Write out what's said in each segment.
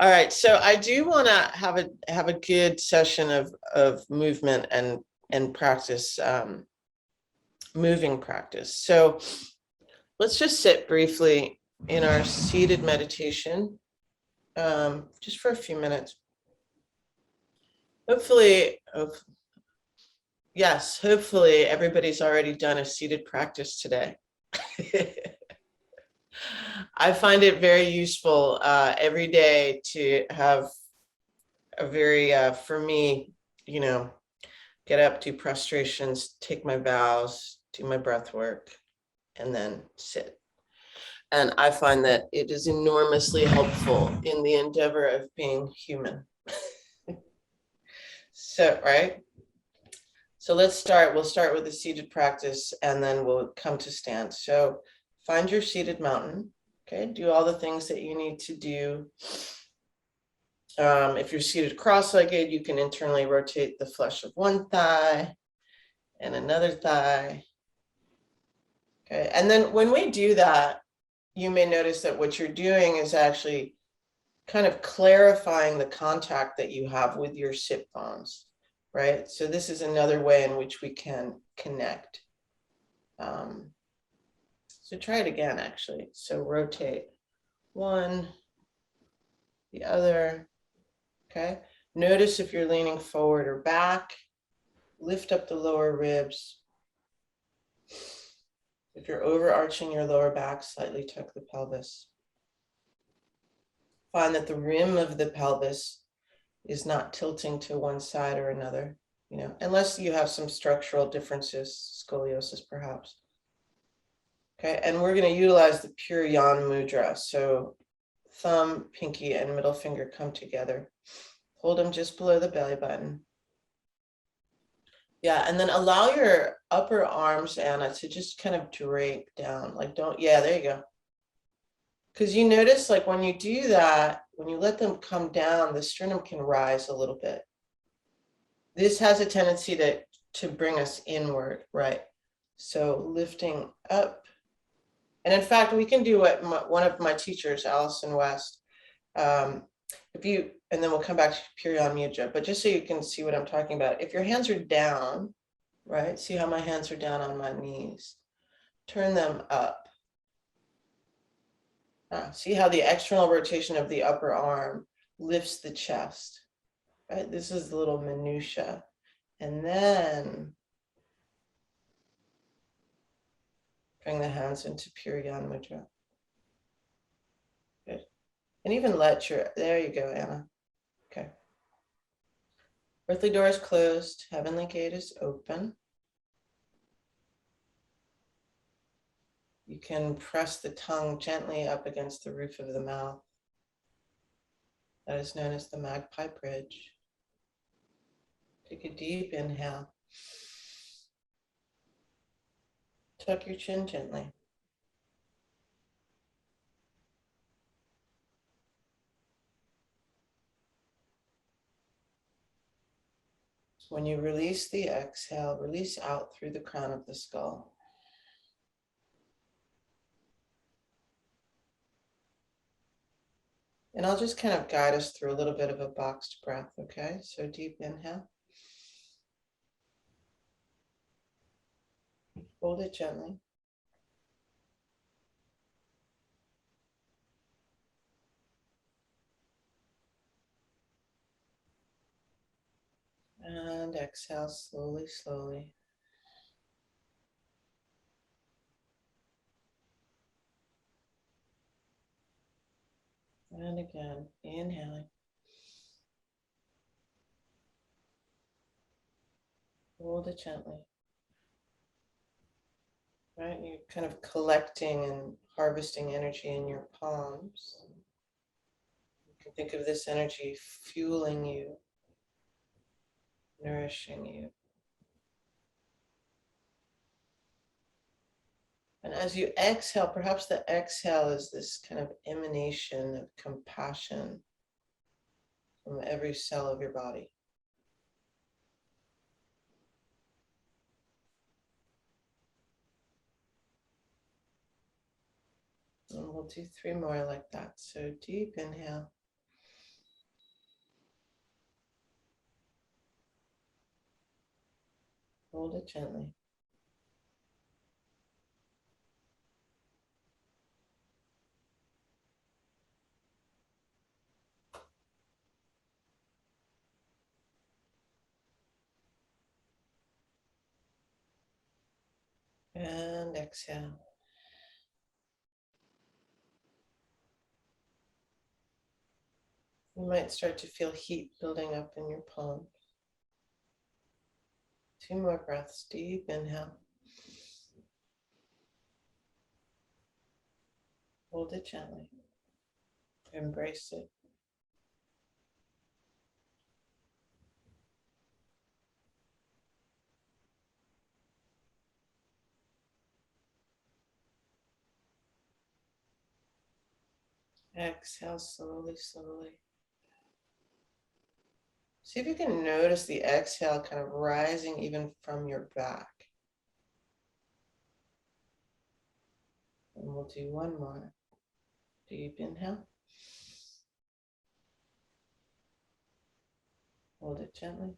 All right, so I do want to have a good session of movement and practice, moving practice. So let's just sit briefly in our seated meditation, just for a few minutes. Hopefully, yes, hopefully everybody's already done a seated practice today. I find it very useful every day to have a very, for me, get up, do prostrations, take my vows, do my breath work, and then sit. And I find that it is enormously helpful in the endeavor of being human. So, right? So let's start. We'll start with the seated practice and then we'll come to stand. So find your seated mountain. Okay, do all the things that you need to do. If you're seated cross-legged, you can internally rotate the flesh of one thigh and another thigh. Okay, and then when we do that, you may notice that what you're doing is actually kind of clarifying the contact that you have with your sit bones, right? So this is another way in which we can connect. So try it again, actually. So rotate one, the other, okay? Notice if you're leaning forward or back. Lift up the lower ribs. If you're overarching your lower back, slightly tuck the pelvis. Find that the rim of the pelvis is not tilting to one side or another, unless you have some structural differences, scoliosis perhaps. Okay, and we're going to utilize the pure yan mudra. So thumb, pinky, and middle finger come together. Hold them just below the belly button. Yeah, and then allow your upper arms, Anna, to just kind of drape down. Like there you go. Because you notice, like when you do that, when you let them come down, the sternum can rise a little bit. This has a tendency to bring us inward, right? So lifting up. And in fact, we can do what one of my teachers, Allison West, and then we'll come back to Puriyan Mudra, but just so you can see what I'm talking about, if your hands are down, right? See how my hands are down on my knees. Turn them up. See how the external rotation of the upper arm lifts the chest, right? This is the little minutia. And then bring the hands into Puriyan Mudra. Good. And even there you go, Anna. Okay. Earthly door is closed. Heavenly gate is open. You can press the tongue gently up against the roof of the mouth. That is known as the magpie bridge. Take a deep inhale. Tuck your chin gently. When you release the exhale, release out through the crown of the skull. And I'll just kind of guide us through a little bit of a boxed breath, okay? So deep inhale. Hold it gently. And exhale slowly, slowly. And again, inhaling. Hold it gently. Right, you're kind of collecting and harvesting energy in your palms. You can think of this energy fueling you, nourishing you. And as you exhale, perhaps the exhale is this kind of emanation of compassion from every cell of your body. And we'll do 3 more like that. So deep inhale. Hold it gently. And exhale. You might start to feel heat building up in your palms. 2 more breaths. Deep inhale. Hold it gently. Embrace it. Exhale slowly, slowly. See if you can notice the exhale kind of rising even from your back. And we'll do one more. Deep inhale. Hold it gently.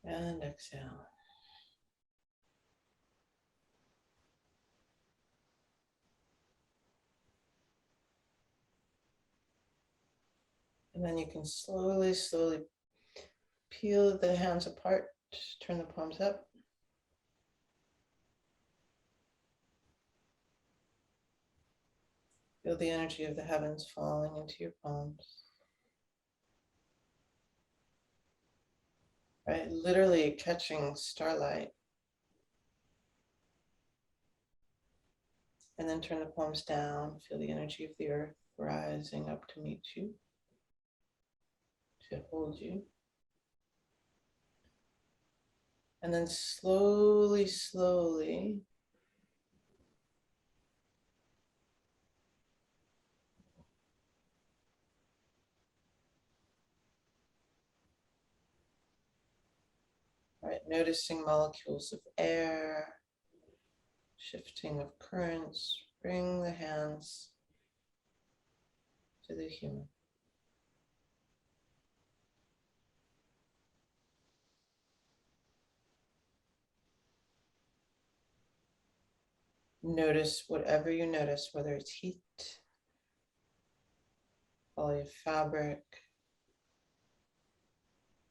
And exhale. And then you can slowly, slowly peel the hands apart. Turn the palms up. Feel the energy of the heavens falling into your palms. Right? Literally catching starlight. And then turn the palms down. Feel the energy of the earth rising up to meet you, to hold you. And then slowly, slowly right, noticing molecules of air, shifting of currents, bring the hands to the human. Notice whatever you notice, whether it's heat, quality of fabric,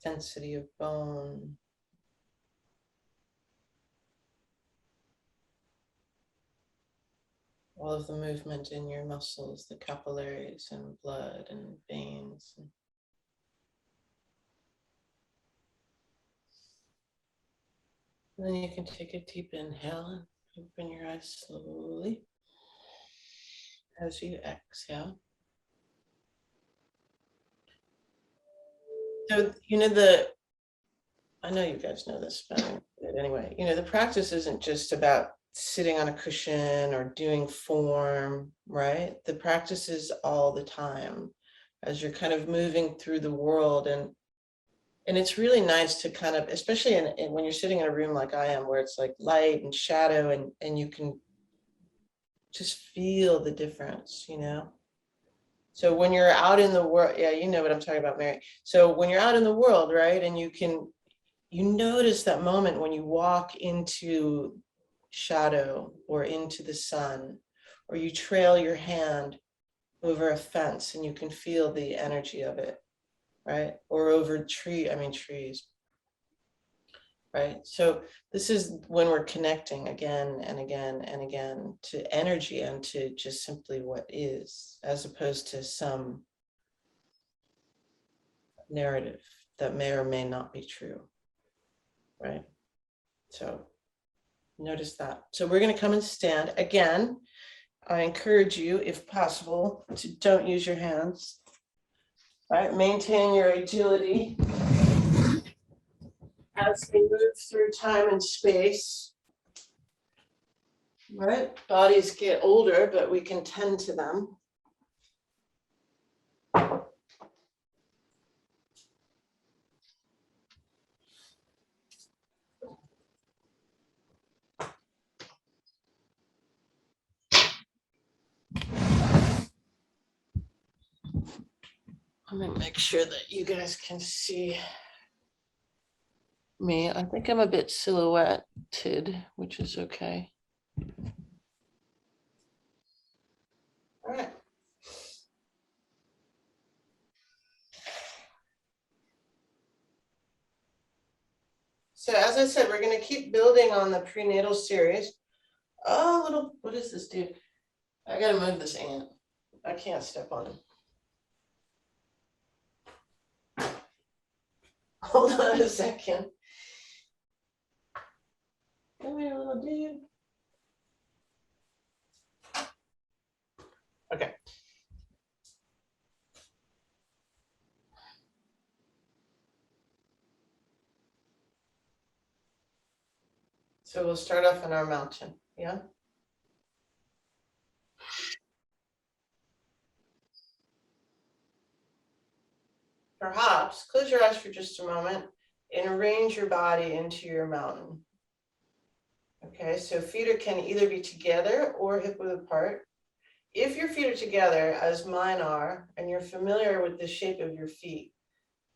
density of bone, all of the movement in your muscles, the capillaries and blood and veins. And then you can take a deep inhale and open your eyes slowly as you exhale. So, I know you guys know this, but anyway, the practice isn't just about sitting on a cushion or doing form, right? The practice is all the time as you're kind of moving through the world. And it's really nice to kind of, especially when you're sitting in a room like I am, where it's like light and shadow and you can just feel the difference, So when you're out in the world, yeah, you know what I'm talking about, Mary. So when you're out in the world, right, and you notice that moment when you walk into shadow or into the sun, or you trail your hand over a fence and you can feel the energy of it, right? Or over trees, right? So this is when we're connecting again and again and again to energy and to just simply what is, as opposed to some narrative that may or may not be true, right? So notice that. So we're going to come and stand again. I encourage you, if possible, to don't use your hands. Right? Maintain your agility as we move through time and space. Right? Bodies get older, but we can tend to them. Let me make sure that you guys can see me. I think I'm a bit silhouetted, which is okay. All right. So as I said, we're going to keep building on the prenatal series. Oh, little, what is this, dude? I got to move this ant. I can't step on him. Hold on a second. Come here, little dude. Okay. So we'll start off on our mountain. Yeah. Perhaps close your eyes for just a moment and arrange your body into your mountain. Okay, so feet can either be together or hip width apart. If your feet are together, as mine are, and you're familiar with the shape of your feet,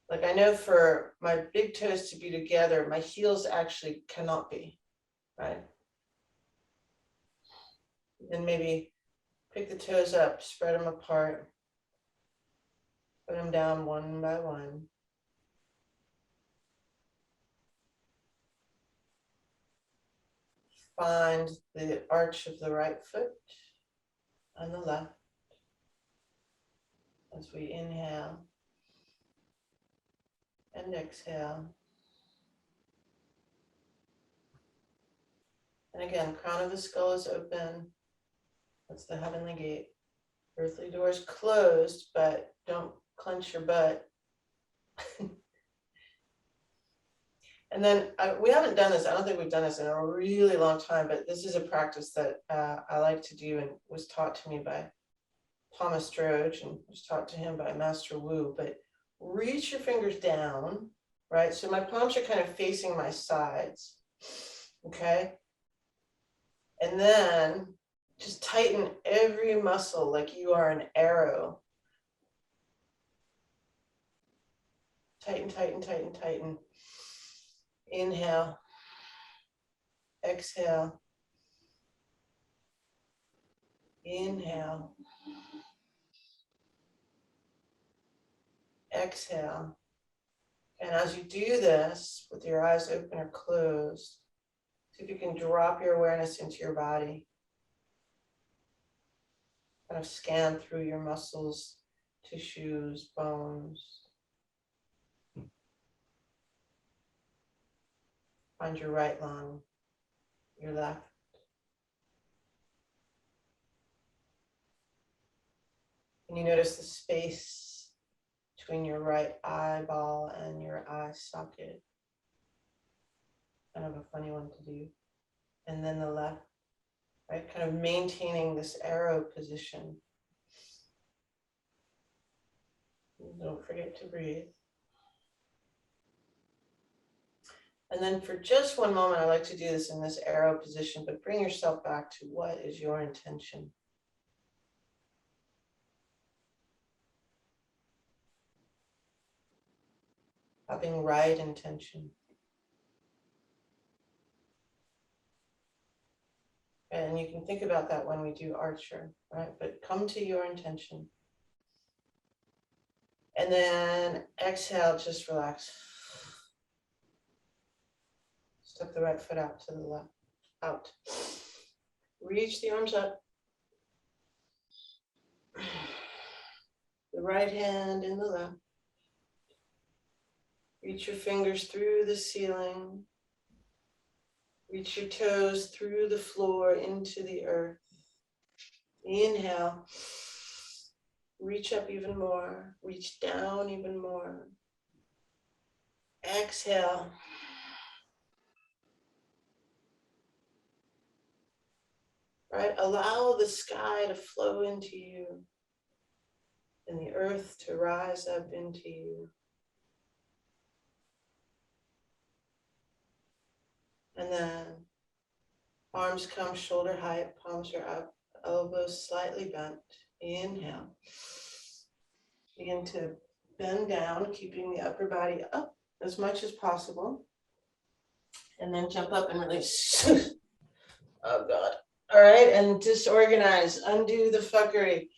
like I know for my big toes to be together, my heels actually cannot be, right? Then maybe pick the toes up, spread them apart, put them down one by one. Find the arch of the right foot and the left as we inhale and exhale. And again, crown of the skull is open. That's the heavenly gate. Earthly doors closed, but don't clench your butt. And then we haven't done this. I don't think we've done this in a really long time, but this is a practice that I like to do and was taught to me by Thomas Stroge and was taught to him by Master Wu. But reach your fingers down, right? So my palms are kind of facing my sides, okay? And then just tighten every muscle like you are an arrow. Tighten, tighten, tighten, tighten. Inhale, exhale, inhale, exhale. And as you do this with your eyes open or closed, see if you can drop your awareness into your body. Kind of scan through your muscles, tissues, bones. Find your right lung, your left. And you notice the space between your right eyeball and your eye socket. Kind of a funny one to do. And then the left, right? Kind of maintaining this arrow position. Don't forget to breathe. And then for just one moment, I like to do this in this arrow position, but bring yourself back to what is your intention. Having right intention. And you can think about that when we do Archer, right? But come to your intention. And then exhale, just relax. Step the right foot out to the left, out. Reach the arms up. The right hand in the left. Reach your fingers through the ceiling. Reach your toes through the floor into the earth. Inhale. Reach up even more. Reach down even more. Exhale. Right? Allow the sky to flow into you and the earth to rise up into you. And then arms come shoulder height, palms are up, elbows slightly bent. Inhale. Begin to bend down, keeping the upper body up as much as possible. And then jump up and release. Oh God. All right, and disorganize, undo the fuckery.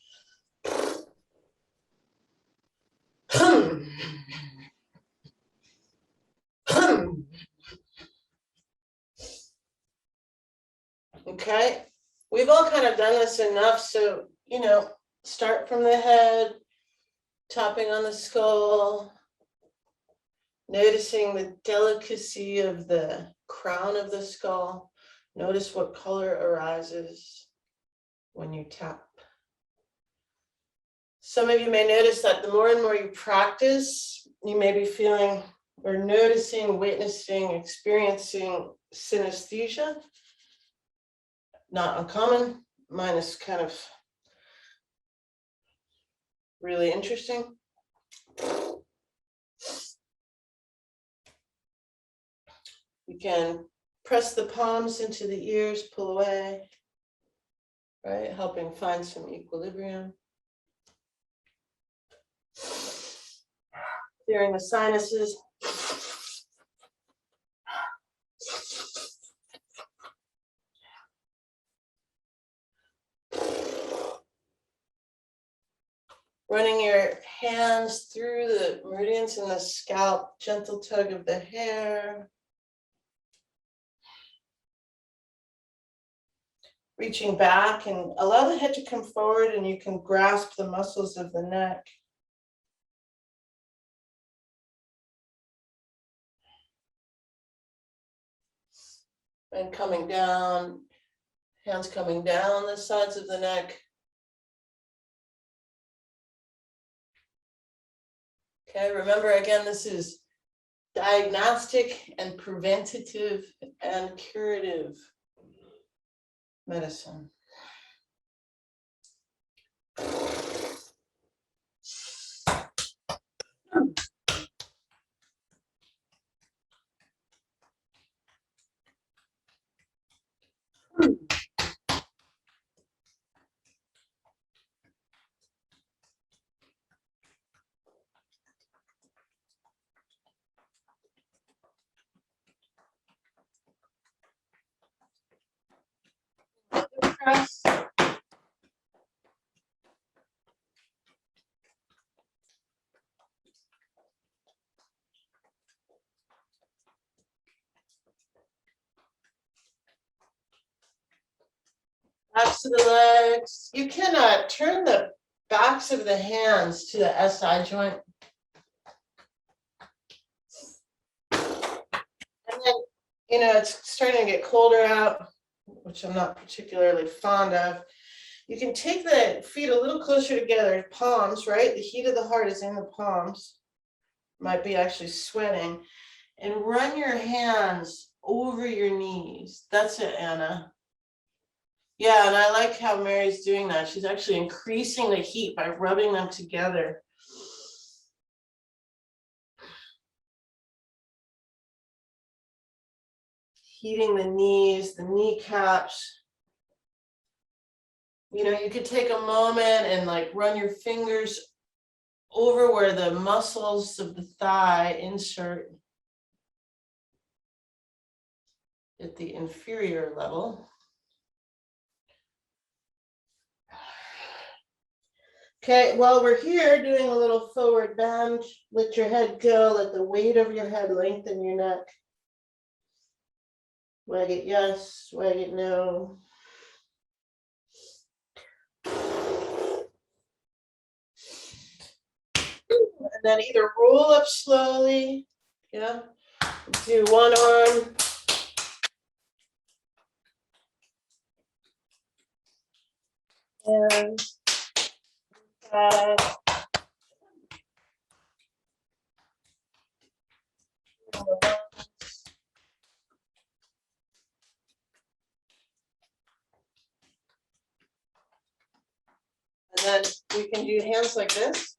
Okay, we've all kind of done this enough, so, you know, start from the head, tapping on the skull, noticing the delicacy of the crown of the skull. Notice what color arises when you tap. Some of you may notice that the more and more you practice, you may be feeling or noticing, witnessing, experiencing synesthesia. Not uncommon. Mine is kind of really interesting. You can press the palms into the ears, pull away, right? Helping find some equilibrium. Clearing the sinuses. Running your hands through the meridians in the scalp, gentle tug of the hair. Reaching back and allow the head to come forward, and you can grasp the muscles of the neck. And coming down, hands coming down the sides of the neck. Okay, remember again, this is diagnostic and preventative and curative medicine. Press. Backs of the legs. You can turn the backs of the hands to the SI joint. And then, you know, it's starting to get colder out, which I'm not particularly fond of. You can take the feet a little closer together, palms, right? The heat of the heart is in the palms. Might be actually sweating. And run your hands over your knees. That's it, Anna. Yeah, and I like how Mary's doing that. She's actually increasing the heat by rubbing them together. Heating the knees, the kneecaps. You know, you could take a moment and like run your fingers over where the muscles of the thigh insert at the inferior level. Okay, while we're here doing a little forward bend, let your head go, let the weight of your head lengthen your neck. Wag it yes, wag it no. And then either roll up slowly, yeah, do one arm. And then we can do hands like this.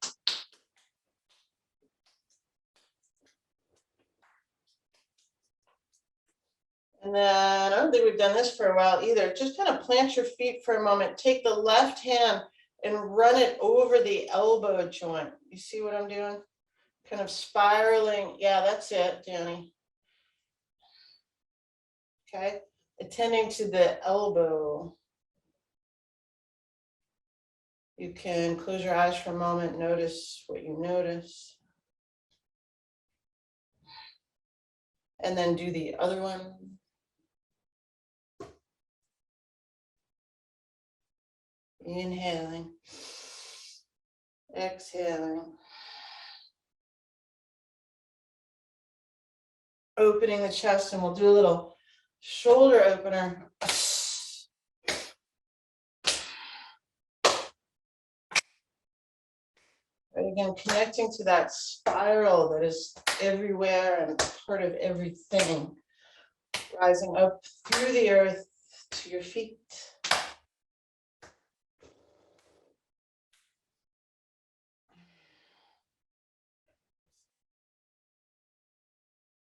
And then I don't think we've done this for a while either. Just kind of plant your feet for a moment. Take the left hand and run it over the elbow joint. You see what I'm doing? kind of spiraling. Yeah, that's it, Danny. Okay, attending to the elbow. You can close your eyes for a moment, notice what you notice. And then do the other one. Inhaling, exhaling, opening the chest, and we'll do a little shoulder opener. And again, connecting to that spiral that is everywhere and part of everything. Rising up through the earth to your feet.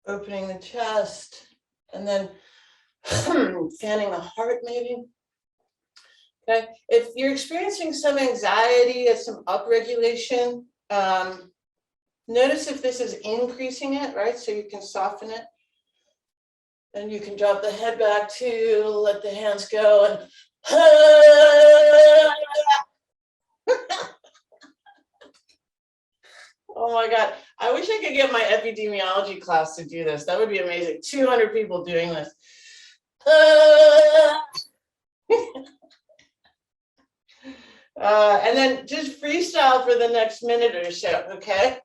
Opening the chest, and then fanning the heart maybe. Okay, if you're experiencing some anxiety or some upregulation, notice if this is increasing it, right? So you can soften it. And you can drop the head back too, let the hands go, and oh my God, I wish I could get my epidemiology class to do this. That would be amazing. 200 people doing this. And then just freestyle for the next minute or so, okay?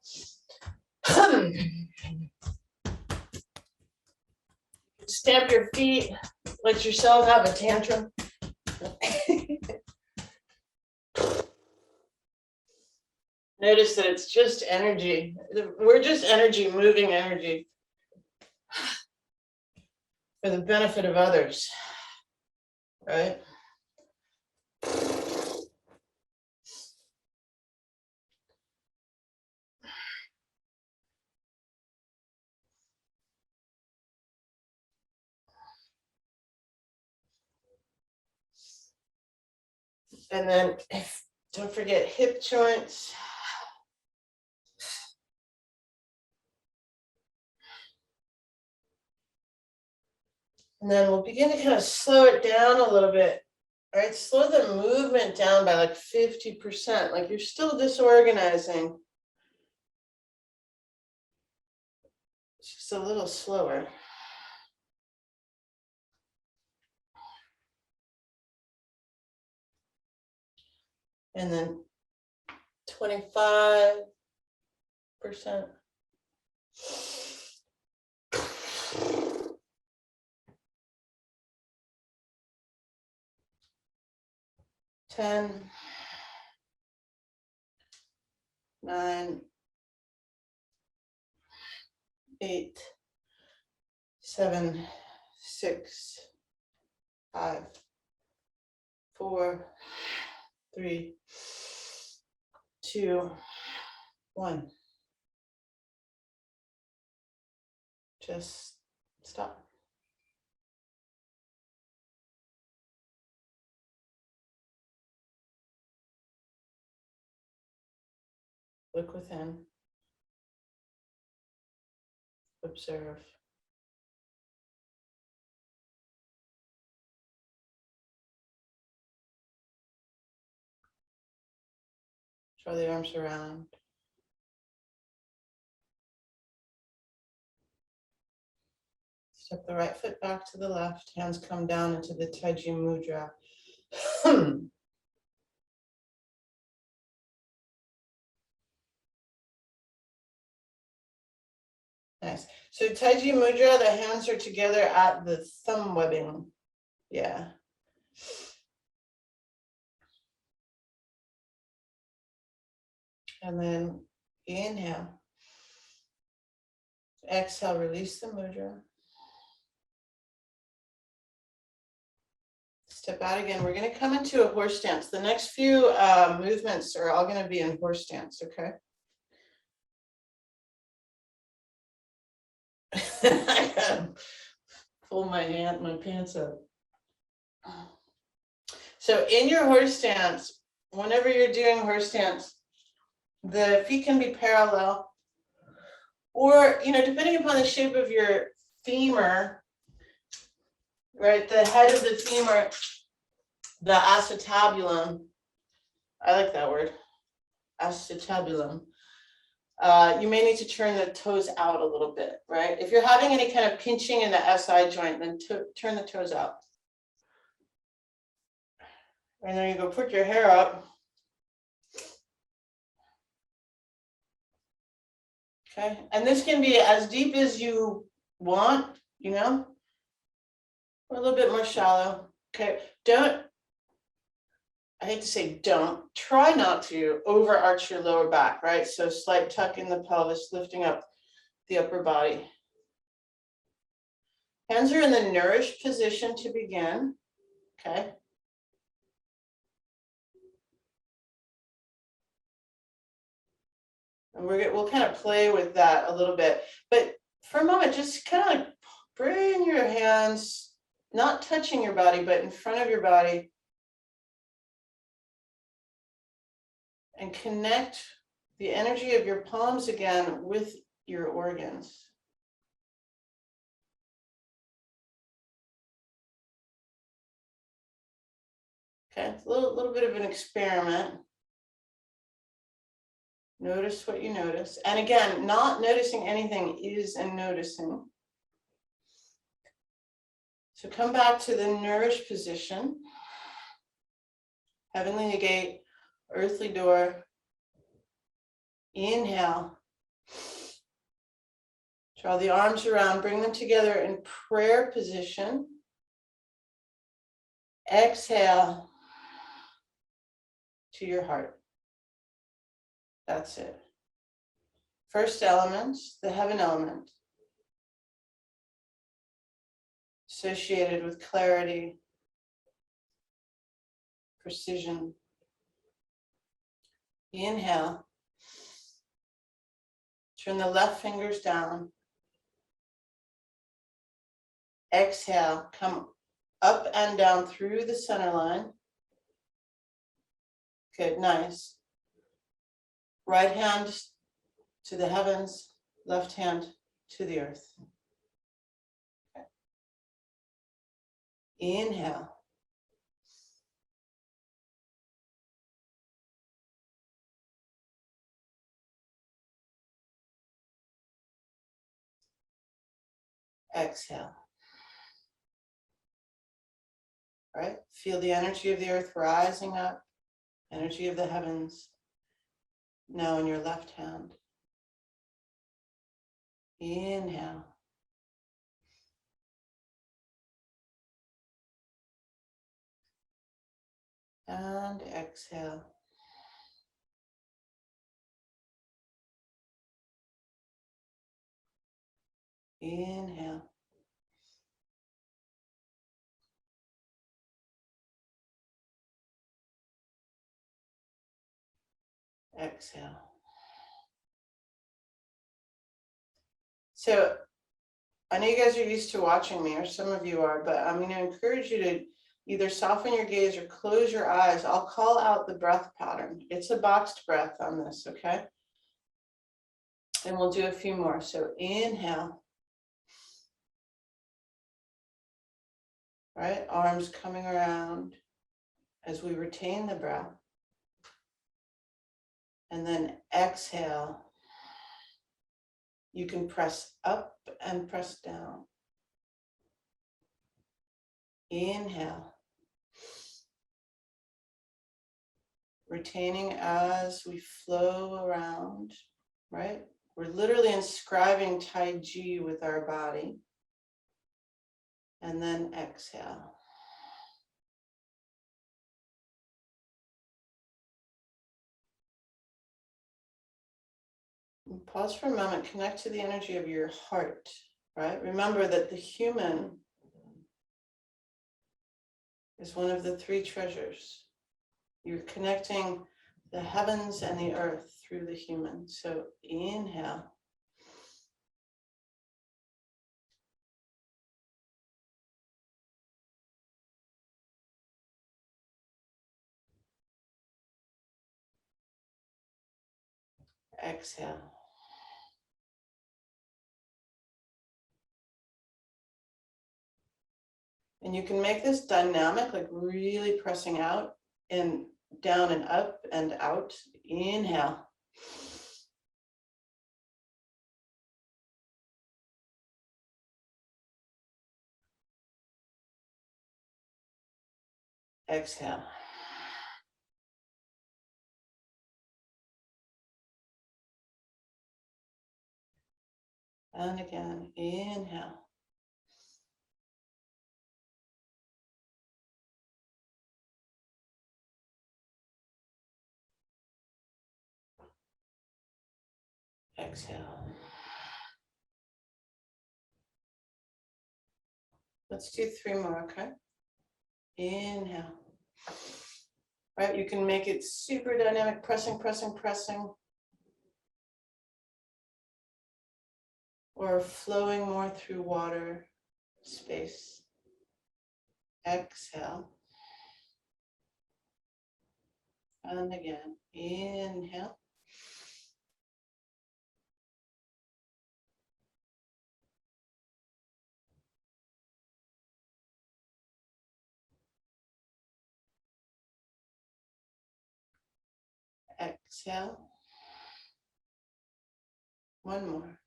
Stamp your feet, let yourself have a tantrum. Notice that it's just energy. We're just energy, moving energy for the benefit of others, right? And then don't forget hip joints. And then we'll begin to kind of slow it down a little bit, right? Slow the movement down by like 50%, like you're still disorganizing. It's just a little slower. And then 25%. 10, 9, 8, 7, 6, 5, 4, 3, 2, 1. Just stop. Look within. Observe. Draw the arms around. Step the right foot back to the left. Hands come down into the Taiji Mudra. Nice. So Taiji Mudra, the hands are together at the thumb webbing. Yeah. And then inhale. Exhale, release the mudra. Step out again. We're going to come into a horse stance. The next few movements are all going to be in horse stance, okay? I gotta pull my pants up. So in your horse stance, whenever you're doing horse stance, the feet can be parallel. Or, depending upon the shape of your femur, right, the head of the femur, the acetabulum, I like that word, acetabulum. You may need to turn the toes out a little bit, right? If you're having any kind of pinching in the SI joint, then turn the toes out. And then you go put your hair up. Okay, and this can be as deep as you want, or a little bit more shallow. Okay, I hate to say try not to overarch your lower back, right? So slight tuck in the pelvis, lifting up the upper body. Hands are in the nourished position to begin, okay? And we'll kind of play with that a little bit. But for a moment, just kind of bring your hands, not touching your body, but in front of your body. And connect the energy of your palms again with your organs. Okay, it's a little bit of an experiment. Notice what you notice. And again, not noticing anything is a noticing. So come back to the nourished position. Heavenly gate, earthly door. Inhale. Draw the arms around, bring them together in prayer position. Exhale to your heart. That's it. First element, the heaven element, associated with clarity, precision. Inhale. Turn the left fingers down. Exhale, come up and down through the center line. Good, nice. Right hand to the heavens, left hand to the earth. Okay. Inhale. Exhale. All right, feel the energy of the earth rising up, energy of the heavens, now in your left hand. Inhale. And exhale. Inhale. Exhale. So I know you guys are used to watching me, or some of you are, but I'm going to encourage you to either soften your gaze or close your eyes. I'll call out the breath pattern. It's a boxed breath on this, okay? And we'll do a few more. So inhale. Right, arms coming around as we retain the breath. And then exhale. You can press up and press down. Inhale. Retaining as we flow around, right? We're literally inscribing Tai Chi with our body. And then exhale. And pause for a moment, connect to the energy of your heart, right? Remember that the human is one of the three treasures. You're connecting the heavens and the earth through the human. So inhale. Exhale. And you can make this dynamic, like really pressing out and down and up and out. Inhale. Exhale. And again, inhale. Exhale. Let's do 3 more, okay? Inhale. Right, you can make it super dynamic, pressing, pressing, pressing. Or flowing more through water, space. Exhale. And again, inhale. Exhale. One more.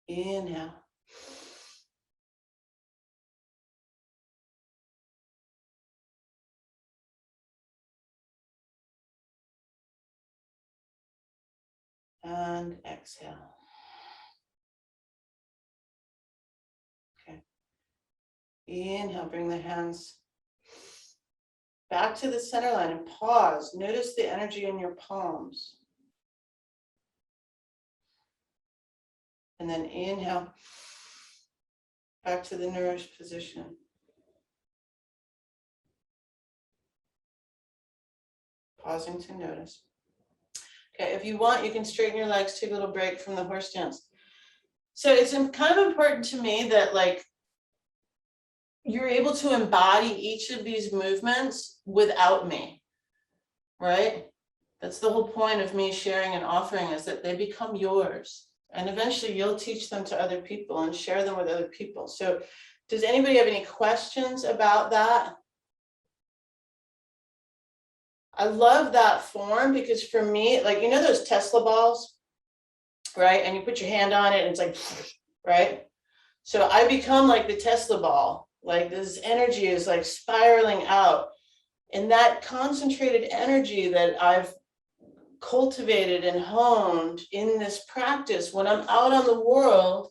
Inhale. And exhale. Okay. Inhale, bring the hands back to the center line and pause. Notice the energy in your palms. And then inhale, back to the nourished position. Pausing to notice. Okay, if you want, you can straighten your legs, take a little break from the horse stance. So it's kind of important to me that like you're able to embody each of these movements without me, right? That's the whole point of me sharing and offering, is that they become yours. And eventually you'll teach them to other people and share them with other people. So does anybody have any questions about that? I love that form because for me, like, you know those Tesla balls, right? And you put your hand on it and it's like, right? So I become like the Tesla ball. Like this energy is like spiraling out. And that concentrated energy that I've cultivated and honed in this practice, when I'm out on the world,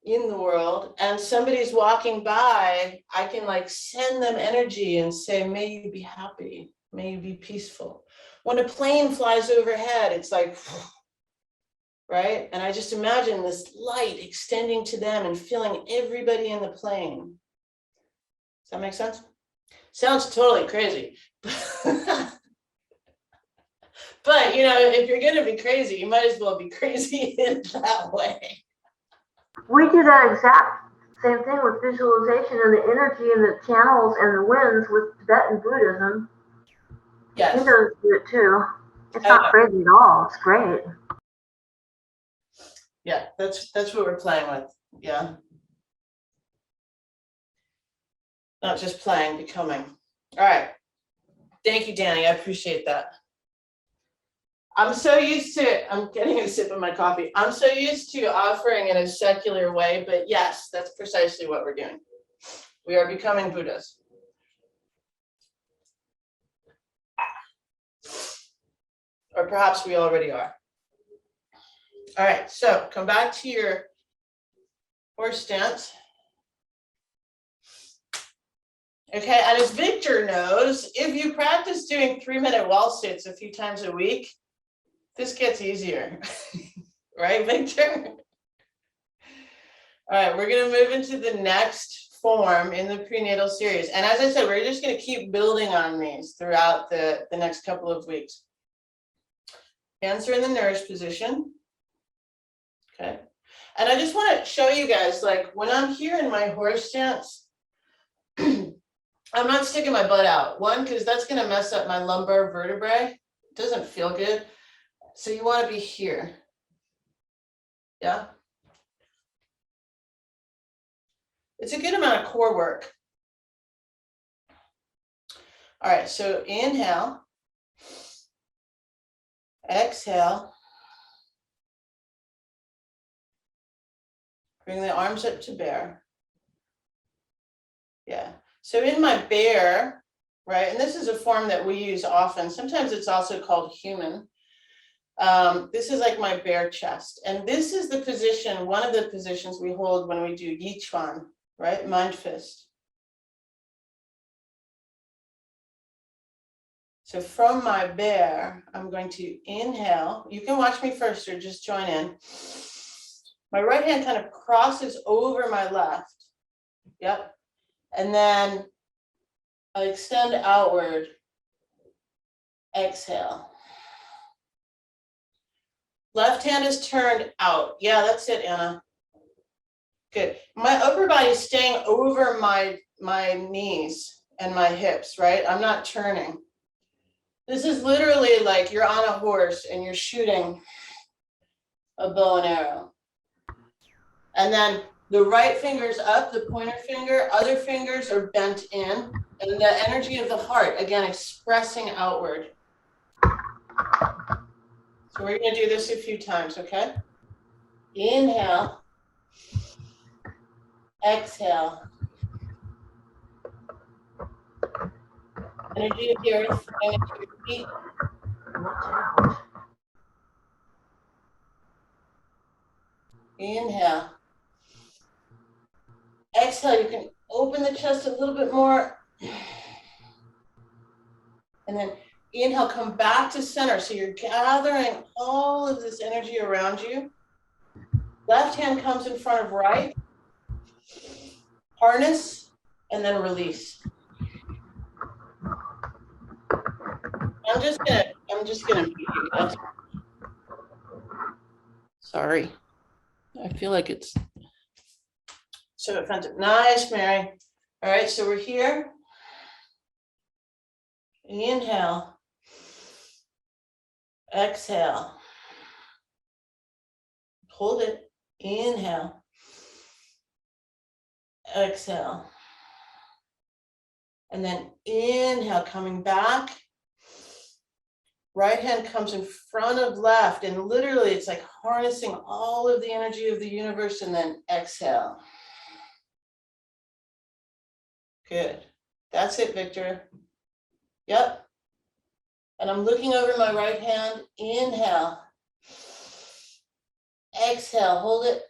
in the world, and somebody's walking by, I can like send them energy and say, may you be happy, may you be peaceful. When a plane flies overhead, it's like, right? And I just imagine this light extending to them and filling everybody in the plane. Does that make sense? Sounds totally crazy. But, you know, if you're going to be crazy, you might as well be crazy in that way. We do that exact same thing with visualization and the energy and the channels and the winds with Tibetan Buddhism. Yes. Hindus do it too. It's I not know. crazy at all. It's great. Yeah, that's what we're playing with. Yeah. Not just playing, becoming. All right. Thank you, Danny. I appreciate that. I'm so used to, I'm getting a sip of my coffee. I'm so used to offering in a secular way, but yes, that's precisely what we're doing. We are becoming Buddhas. Or perhaps we already are. All right, so come back to your horse stance. Okay, and as Victor knows, if you practice doing 3-minute wall sits a few times a week, this gets easier. Right, Victor? All right, we're going to move into the next form in the prenatal series. And as I said, we're just going to keep building on these throughout the next couple of weeks. Hands are in the nourished position. Okay. And I just want to show you guys, like when I'm here in my horse stance, I'm not sticking my butt out. One, because that's going to mess up my lumbar vertebrae. It doesn't feel good. So you want to be here. Yeah. It's a good amount of core work. All right, so inhale, exhale. Bring the arms up to bear. Yeah. So in my bear, right, and this is a form that we use often. Sometimes it's also called human. This is like my bear chest. And this is the position, one of the positions we hold when we do Yichuan, right? Mind fist. So from my bear, I'm going to inhale. You can watch me first or just join in. My right hand kind of crosses over my left. Yep. And then I extend outward. Exhale. Left hand is turned out. Yeah, that's it, Anna. Good. My upper body is staying over my knees and my hips, right? I'm not turning. This is literally like you're on a horse and you're shooting a bow and arrow. And then the right finger's up, the pointer finger, other fingers are bent in, and the energy of the heart, again, expressing outward. So we're going to do this a few times, okay? Inhale. Exhale. Energy of the earth flowing into your feet. Inhale. Exhale, you can open the chest a little bit more. And then inhale, come back to center. So you're gathering all of this energy around you. Left hand comes in front of right. Harness, and then release. I'm just gonna mute you. Sorry. I feel like it's so offensive. Nice, Mary. All right, so we're here. Inhale. Exhale. Hold it. Inhale. Exhale. And then inhale, coming back. Right hand comes in front of left, and literally it's like harnessing all of the energy of the universe, and then exhale. Good. That's it, Victor. Yep. And I'm looking over my right hand. Inhale. Exhale. Hold it.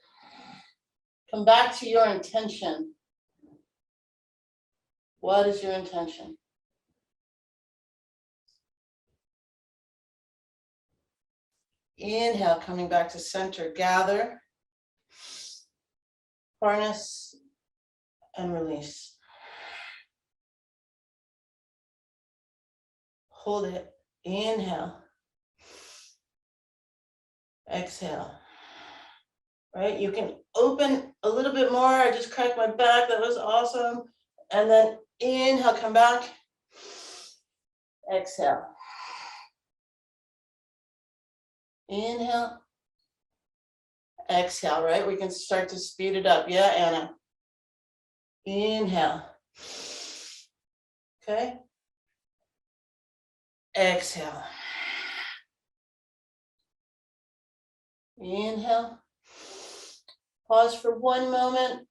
Come back to your intention. What is your intention? Inhale, coming back to center. Gather, harness, and release. Hold it. Inhale. Exhale. Right? You can open a little bit more. I just cracked my back. That was awesome. And then inhale, come back. Exhale. Inhale. Exhale, right? We can start to speed it up. Yeah, Anna. Inhale. Okay. Exhale. Inhale. Pause for one moment.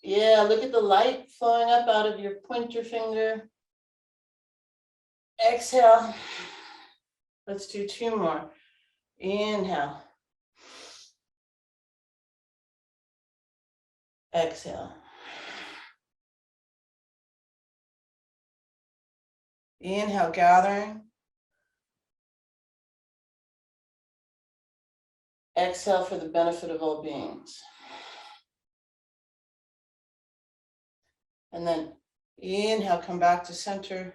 Yeah, look at the light flowing up out of your pointer finger. Exhale. Let's do two more. Inhale. Exhale. Inhale, gathering. Exhale for the benefit of all beings. And then inhale, come back to center.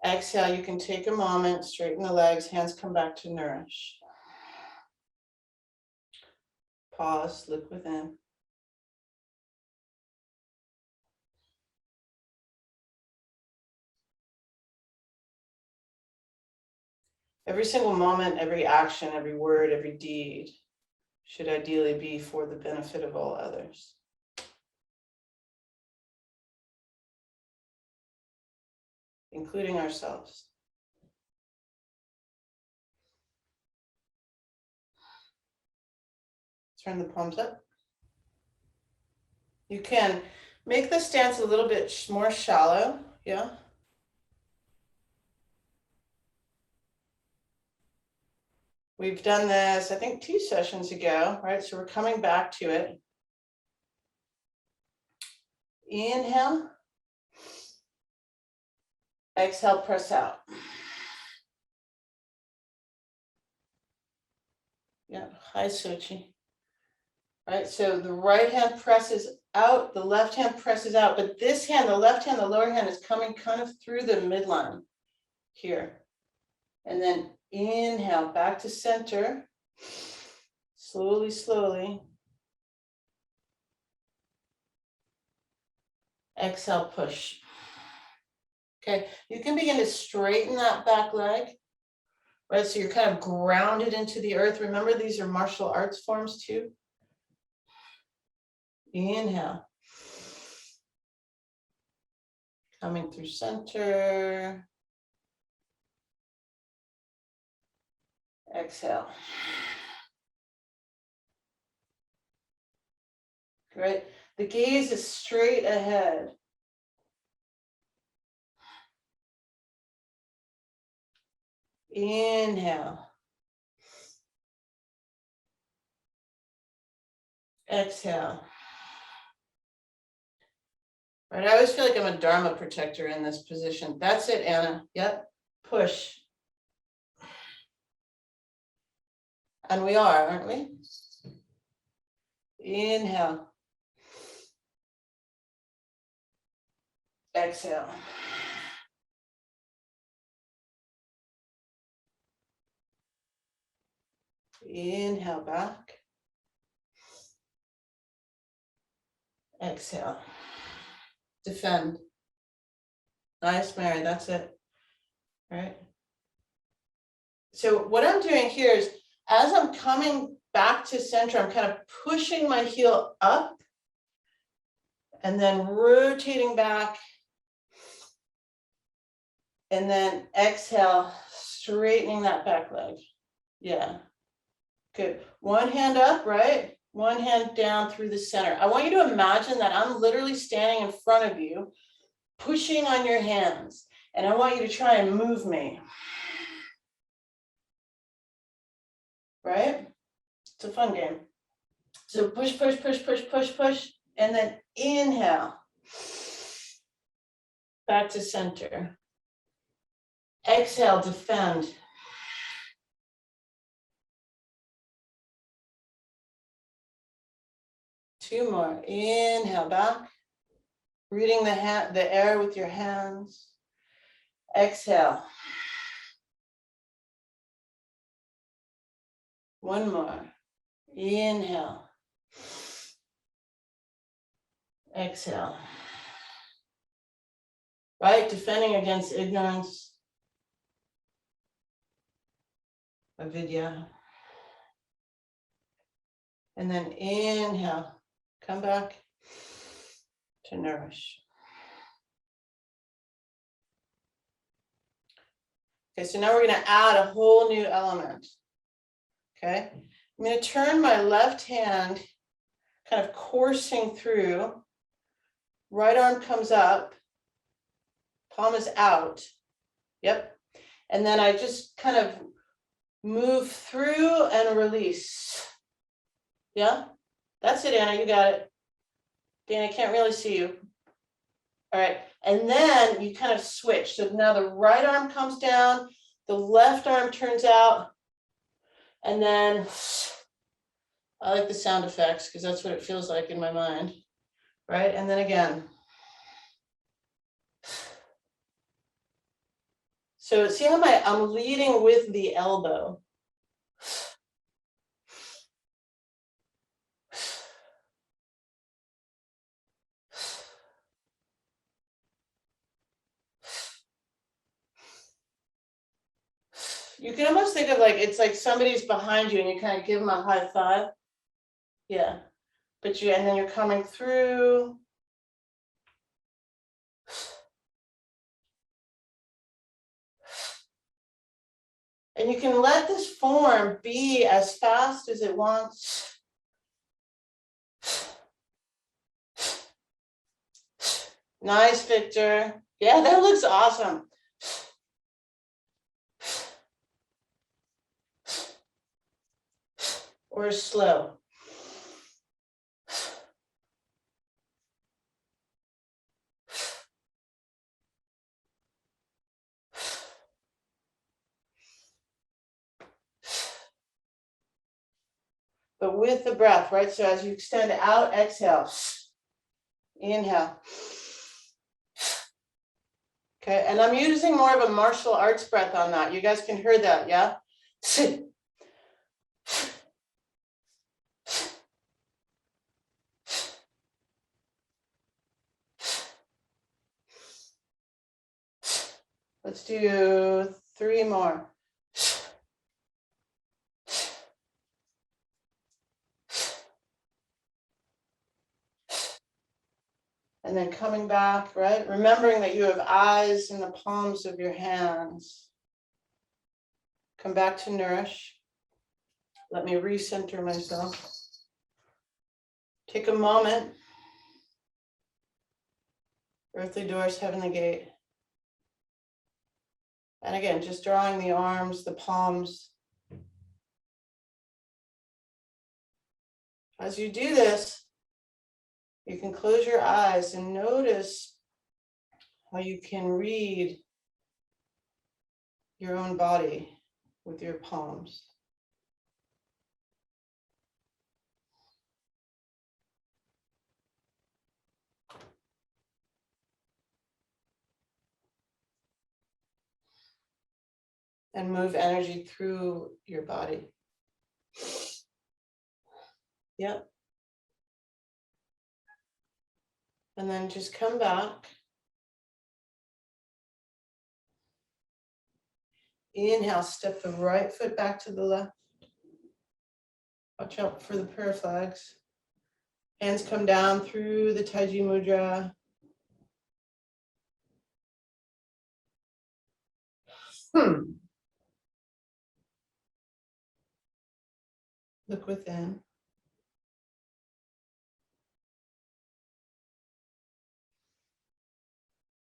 Exhale, you can take a moment, straighten the legs, hands come back to nourish. Pause, look within. Every single moment, every action, every word, every deed should ideally be for the benefit of all others. including ourselves. Turn the palms up. You can make the stance a little bit more shallow, yeah? We've done this, I think, 2 sessions ago, right? So we're coming back to it. Inhale. Exhale, press out. Yeah, hi, Sochi. Right, so the right hand presses out, the left hand presses out, but this hand, the left hand, the lower hand is coming kind of through the midline here. And then inhale, back to center. Slowly, slowly. Exhale, push. Okay, you can begin to straighten that back leg, right? So you're kind of grounded into the earth. Remember, these are martial arts forms too. Inhale. Coming through center. Exhale. Great. The gaze is straight ahead. Inhale. Exhale. Right, I always feel like I'm a Dharma protector in this position. That's it, Anna. Yep. Push. And we are, aren't we? Inhale. Exhale. Inhale back. Exhale. Defend. Nice, Mary. That's it. Right. So what I'm doing here is, as I'm coming back to center, I'm kind of pushing my heel up and then rotating back. And then exhale, straightening that back leg. Yeah. Good. One hand up, right? One hand down through the center. I want you to imagine that I'm literally standing in front of you, pushing on your hands. And I want you to try and move me. Right? It's a fun game. So push, push, push, push, push, push. And then inhale. Back to center. Exhale, defend. Two more. Inhale back. Reading the air with your hands. Exhale. One more. Inhale. Exhale. Right? Defending against ignorance, avidya. And then inhale. Come back to nourish. Okay, so now we're going to add a whole new element. Okay, I'm going to turn my left hand kind of coursing through. Right arm comes up, palm is out. Yep. And then I just kind of move through and release. Yeah, that's it, Anna, you got it. Dan, I can't really see you. All right, and then you kind of switch. So now the right arm comes down, the left arm turns out, and then I like the sound effects because that's what it feels like in my mind, right? And then again. So see how I'm leading with the elbow. You can almost think of like, it's like somebody's behind you and you kind of give them a high five. Yeah, but and then you're coming through. And you can let this form be as fast as it wants. Nice, Victor. Yeah, that looks awesome. Or slow. But with the breath, right? So as you extend out, exhale. Inhale. Okay, and I'm using more of a martial arts breath on that. You guys can hear that, yeah? Let's do 3 more. And then coming back, right? Remembering that you have eyes in the palms of your hands. Come back to nourish. Let me recenter myself. Take a moment. Earthly doors, heavenly gate. And again, just drawing the arms, the palms. As you do this, you can close your eyes and notice how you can read your own body with your palms. And move energy through your body. Yep. And then just come back. Inhale, step the right foot back to the left. Watch out for the prayer flags. Hands come down through the Taiji Mudra. Look within.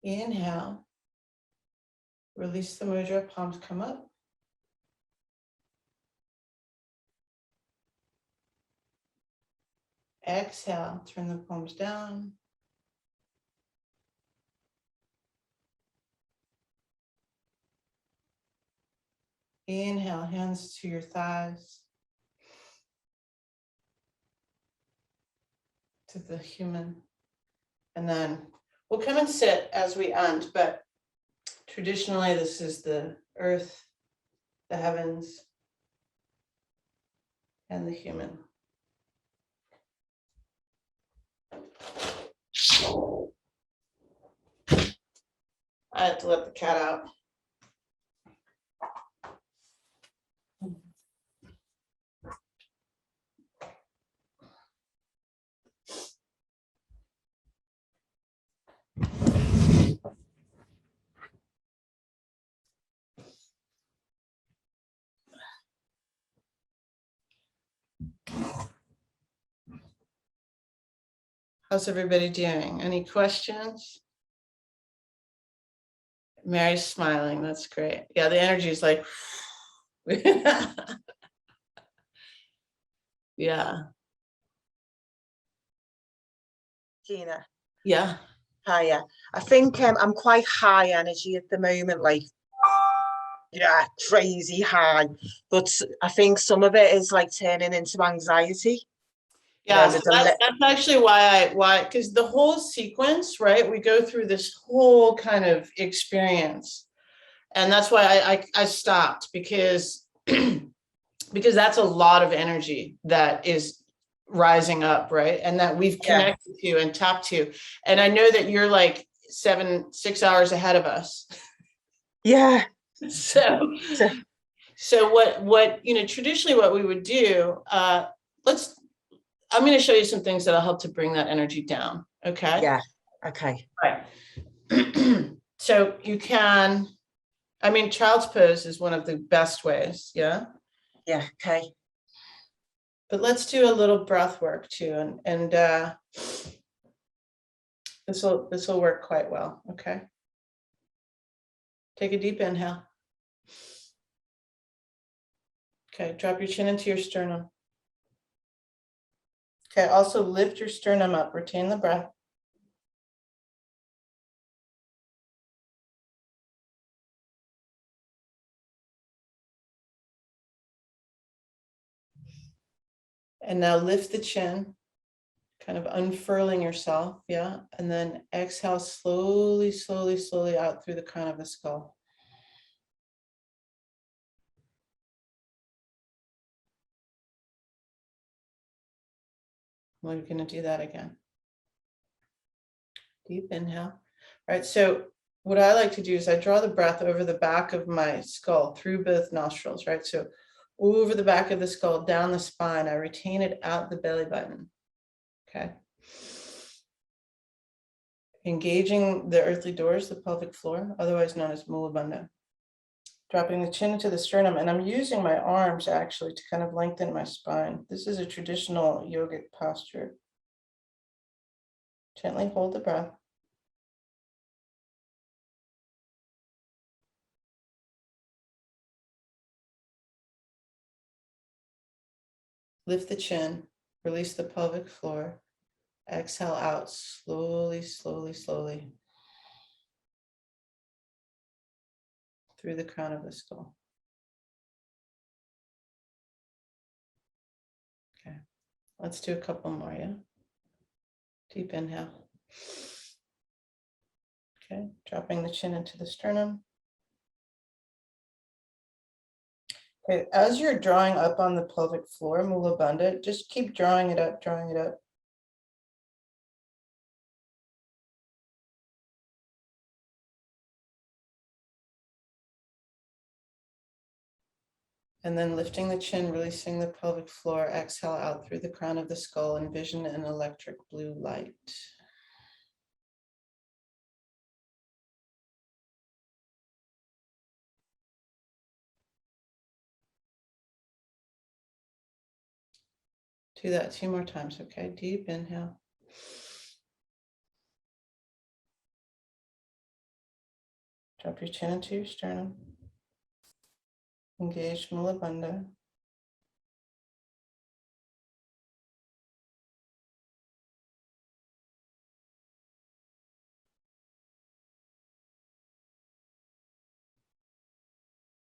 Inhale. Release the mudra, palms come up. Exhale, turn the palms down. Inhale, hands to your thighs. To the human. And then we'll come and sit as we end, but traditionally this is the earth, the heavens, and the human. I had to let the cat out. How's everybody doing? Any questions? Mary's smiling. That's great. Yeah, the energy is like, yeah. Gina, Yeah. hiya. I think I'm quite high energy at the moment, like, yeah, crazy high. But I think some of it is like turning into anxiety. Yeah, so There's a that's actually why, because the whole sequence, right? We go through this whole kind of experience. And that's why I stopped because because that's a lot of energy that is rising up, right? And that we've connected to and tapped to. And I know that you're like 6 hours ahead of us. Yeah. So what traditionally what we would do, I'm going to show you some things that'll help to bring that energy down. Okay. Yeah. Okay. Right. So you can I mean, child's pose is one of the best ways. Yeah. Yeah, okay. But let's do a little breath work too. And this will work quite well. Okay. Take a deep inhale. Okay. Drop your chin into your sternum. Okay. Also lift your sternum up. Retain the breath. And now lift the chin, kind of unfurling yourself. Yeah. And then exhale slowly, slowly, slowly out through the crown of the skull. We're going to do that again. Deep inhale. All right. So what I like to do is I draw the breath over the back of my skull through both nostrils, right? So over the back of the skull, down the spine. I retain it out the belly button. Okay. Engaging the earthly doors, the pelvic floor, otherwise known as mula bandha. Dropping the chin into the sternum, and I'm using my arms actually to kind of lengthen my spine. This is a traditional yogic posture. Gently hold the breath. Lift the chin, release the pelvic floor. Exhale out slowly, slowly, slowly through the crown of the skull. Okay, let's do a couple more, yeah? Deep inhale. Okay, dropping the chin into the sternum. Okay, as you're drawing up on the pelvic floor, mula bandha, just keep drawing it up, drawing it up. And then lifting the chin, releasing the pelvic floor, exhale out through the crown of the skull, envision an electric blue light. Do that 2 more times, okay? Deep inhale. Drop your chin into your sternum. Engage mula bandha.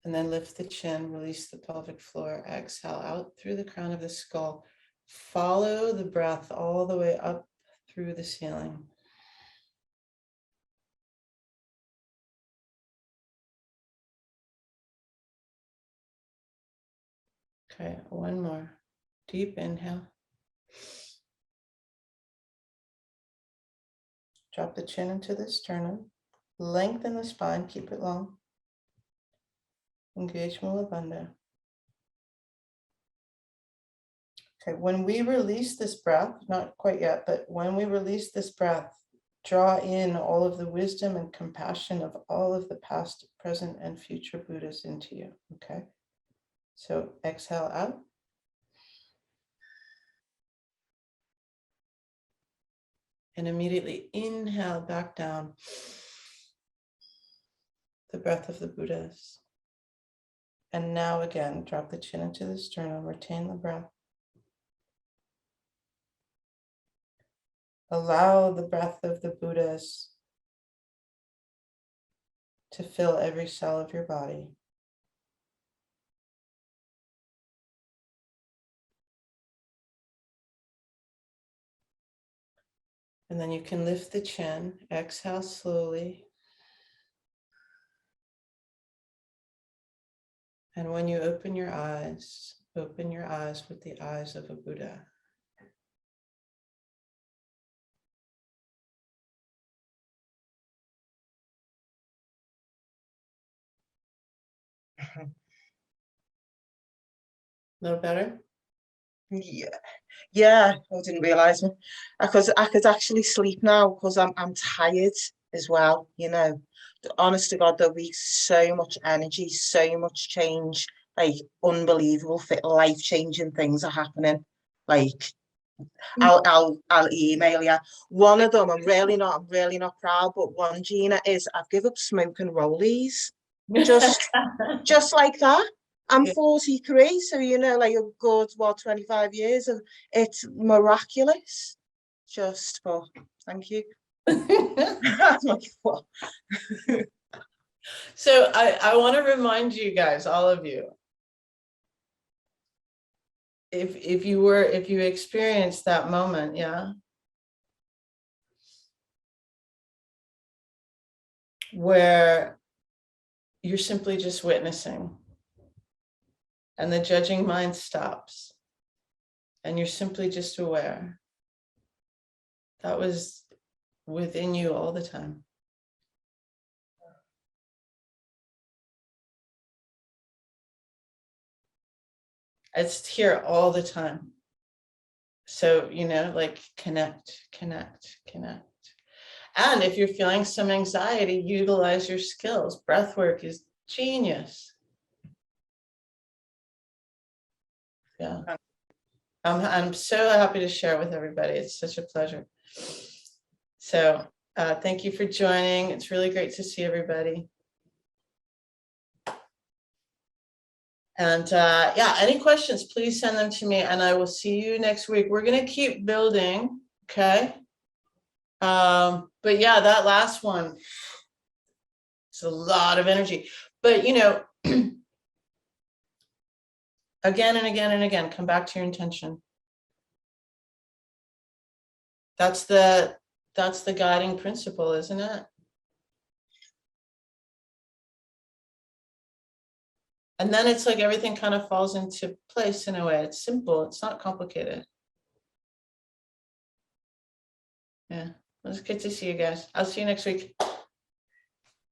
And then lift the chin, release the pelvic floor, exhale out through the crown of the skull. Follow the breath all the way up through the ceiling. Okay, one more. Deep inhale. Drop the chin into the sternum. Lengthen the spine, keep it long. Engage mula bandha. Okay, when we release this breath, not quite yet, but when we release this breath, draw in all of the wisdom and compassion of all of the past, present, and future Buddhas into you, okay? So exhale out. And immediately inhale back down the breath of the Buddhas. And now again, drop the chin into the sternum, retain the breath. Allow the breath of the Buddhas to fill every cell of your body. And then you can lift the chin, exhale slowly. And when you open your eyes with the eyes of a Buddha. No better? Yeah, I didn't realise I could actually sleep now because I'm tired as well, you know. honest to God, there'll be so much energy, so much change, like unbelievable, life-changing things are happening. Like I'll email you. One of them, I'm really not proud, but one, Gina, is I've given up smoking rollies. Just like that. I'm 43, so like a good 25 years of it's miraculous. Just for thank you. Like, what? So I want to remind you guys, all of you, if you experienced that moment, yeah, where you're simply just witnessing and the judging mind stops and you're simply just aware, that was within you all the time. It's here all the time. So, like connect. And if you're feeling some anxiety, utilize your skills. Breathwork is genius. Yeah. I'm so happy to share with everybody. It's such a pleasure. So thank you for joining. It's really great to see everybody. And yeah, any questions, please send them to me and I will see you next week. We're going to keep building. Okay. But yeah, that last one, it's a lot of energy, but again and again and again, come back to your intention. That's the guiding principle, isn't it? And then it's like everything kind of falls into place in a way. It's simple. It's not complicated. Yeah. Well, it's good to see you guys. I'll see you next week.